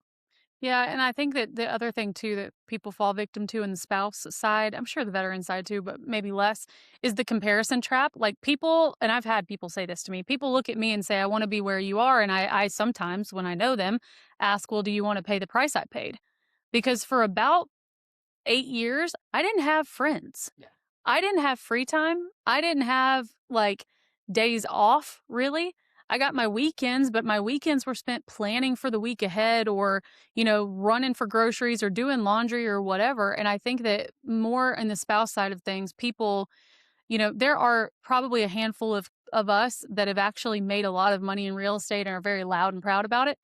Yeah, and I think that the other thing too that people fall victim to in the spouse side, I'm sure the veteran side too, but maybe less, is the comparison trap. Like people, and I've had people say this to me, people look at me and say, I want to be where you are. And I sometimes, when I know them, ask, well, do you want to pay the price I paid? Because for about 8 years, I didn't have friends. Yeah. I didn't have free time. I didn't have like days off, really. I got my weekends, but my weekends were spent planning for the week ahead or, running for groceries or doing laundry or whatever. And I think that more in the spouse side of things, people there are probably a handful of us that have actually made a lot of money in real estate and are very loud and proud about it.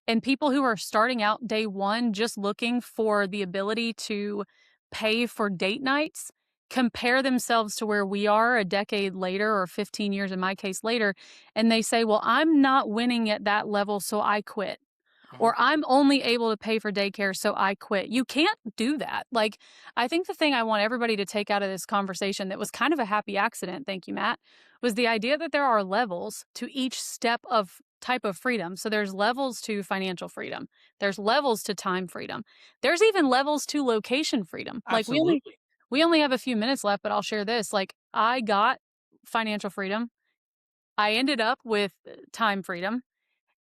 And people who are starting out day one just looking for the ability to pay for date nights compare themselves to where we are a decade later or 15 years in my case later and they say, "Well, I'm not winning at that level, so I quit." Mhm. Or I'm only able to pay for daycare, so I quit. You can't do that. Like, I think the thing I want everybody to take out of this conversation that was kind of a happy accident, thank you, Matt, was the idea that there are levels to each step of type of freedom. So there's levels to financial freedom. There's levels to time freedom. There's even levels to location freedom. Like Absolutely. we only have a few minutes left, but I'll share this. Like I got financial freedom. I ended up with time freedom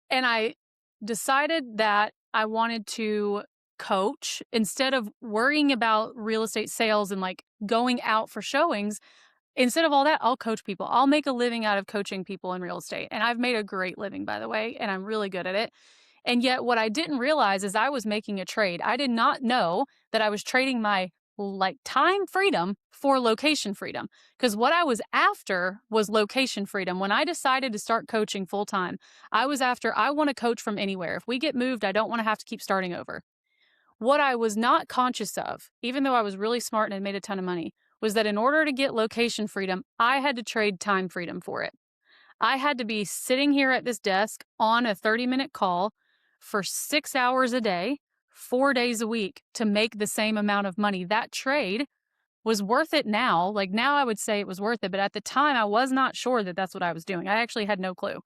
and I decided that I wanted to coach instead of worrying about real estate sales and like going out for showings. Instead of all that, I'll coach people. I'll make a living out of coaching people in real estate. And I've made a great living, by the way, and I'm really good at it. And yet, what I didn't realize is I was making a trade. I did not know that I was trading my like time freedom for location freedom. Because what I was after was location freedom. When I decided to start coaching full time, I was after, I want to coach from anywhere. If we get moved, I don't want to have to keep starting over. What I was not conscious of, even though I was really smart and had made a ton of money, was that in order to get location freedom, I had to trade time freedom for it. I had to be sitting here at this desk on a 30-minute call for 6 hours a day, 4 days a week to make the same amount of money. That trade was worth it now. Like now, I would say it was worth it. But at the time, I was not sure that that's what I was doing. I actually had no clue.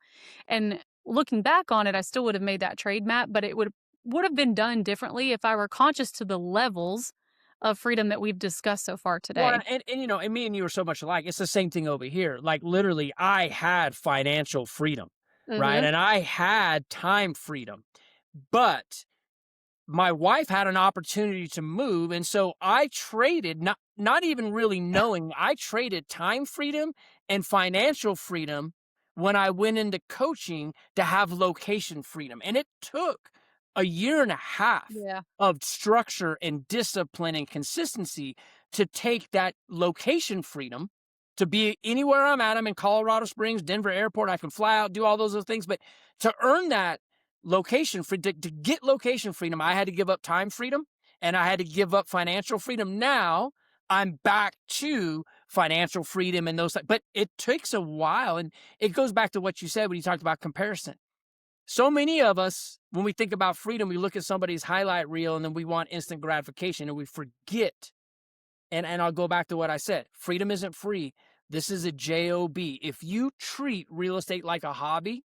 And looking back on it, I still would have made that trade, Matt, but it would have been done differently if I were conscious to the levels of freedom that we've discussed so far Well, today. and you know, and me and you are so much alike. It's the same thing over here. Like literally, I had financial freedom, right? Hmm. And I had time freedom. But my wife had an opportunity to move, and so I traded, not even really knowing, I traded time freedom and financial freedom when I went into coaching to have location freedom. And it took a year and a half Yeah. of structure and discipline and consistency to take that location freedom to be anywhere I'm at. I'm in Colorado Springs, Denver Airport. I can fly out, do all those other things. But to earn that location free to get location freedom, I had to give up time freedom and I had to give up financial freedom. Now I'm back to financial freedom and those, but it takes a while. And it goes back to what you said when you talked about comparison. So many of us, when we think about freedom, we look at somebody's highlight reel and then we want instant gratification and we forget. And I'll go back to what I said. Freedom isn't free. This is a job. If you treat real estate like a hobby,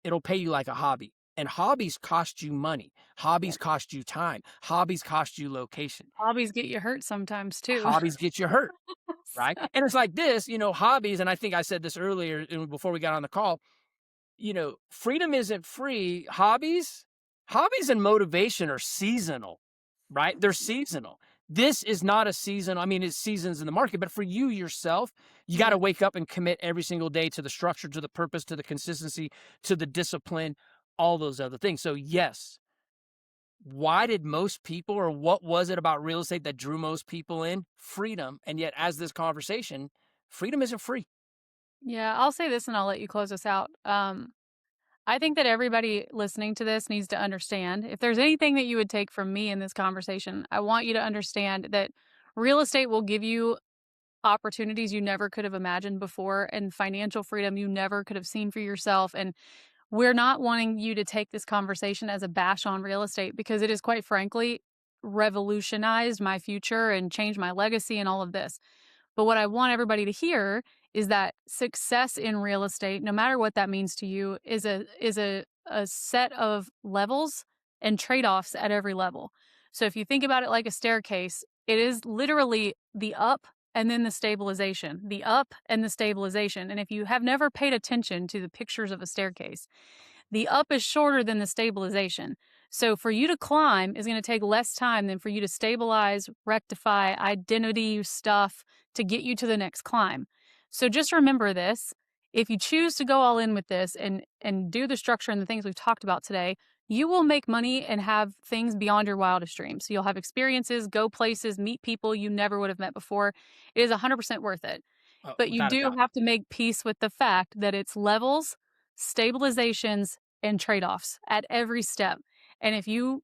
it'll pay you like a hobby. And hobbies cost you money. Yeah. Hobbies cost you time. Hobbies cost you location. Hobbies get you hurt sometimes too. Hobbies get you hurt, right? So- And it's like this, hobbies, and I think I said this earlier before we got on the call, freedom isn't free. Hobbies and motivation are seasonal, right? They're seasonal. This is not a season. I mean, it's seasons in the market, but for you yourself, you got to yeah. wake up and commit every single day to the structure, to the purpose, to the consistency, to the discipline, all those other things. So, yes, why did most people, or what was it about real estate that drew most people in? Freedom. And yet, as this conversation, freedom isn't free. Yeah, I'll say this and I'll let you close us out. I think that everybody listening to this needs to understand if there's anything that you would take from me in this conversation, I want you to understand that real estate will give you opportunities you never could have imagined before and financial freedom you never could have seen for yourself. And we're not wanting you to take this conversation as a bash on real estate because it has quite frankly revolutionized my future and changed my legacy and all of this. But what I want everybody to hear is that success in real estate, no matter what that means to you, is a set of levels and trade-offs at every level. So if you think about it like a staircase, it is literally the up and then the stabilization, the up and the stabilization. And if you have never paid attention to the pictures of a staircase, the up is shorter than the stabilization. So for you to climb is going to take less time than for you to stabilize, rectify, identity stuff to get you to the next climb. So just remember this. If you choose to go all in with this and do the structure and the things we've talked about today, you will make money and have things beyond your wildest dreams. So you'll have experiences, go places, meet people you never would have met before. It is 100% worth it. Oh, But you without a do doubt. have to make peace with the fact that it's levels, stabilizations, and trade offs at every step. And if you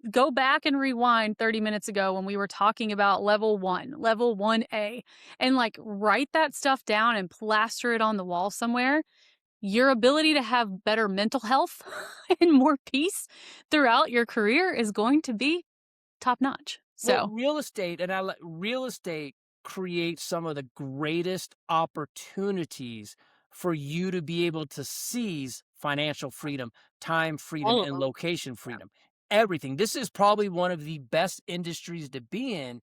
go back and rewind 30 minutes ago when we were talking about level 1A, and like write that stuff down and plaster it on the wall somewhere, your ability to have better mental health and more peace throughout your career is going to be top notch. Well, So, real estate creates some of the greatest opportunities for you to be able to seize financial freedom, time freedom, all of and them. location Yeah. freedom. Everything. This is probably one of the best industries to be in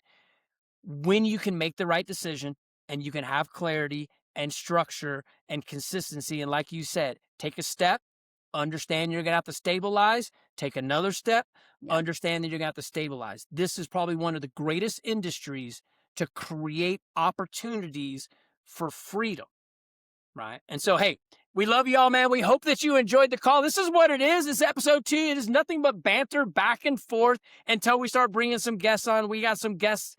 when you can make the right decision and you can have clarity and structure and consistency. And like you said, take a step, understand you're going to have to stabilize, take another step, Yeah. understand that you're going to have to stabilize. This is probably one of the greatest industries to create opportunities for freedom, right? And so, hey, we love you all, man. We hope that you enjoyed the call. This is what it is. It's episode 2. It is nothing but banter back and forth until we start bringing some guests on. We got some guests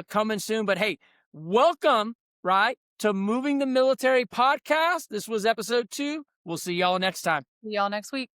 coming soon. But hey, welcome, right, to Moving the Military podcast. This was episode 2. We'll see y'all next time. See y'all next week.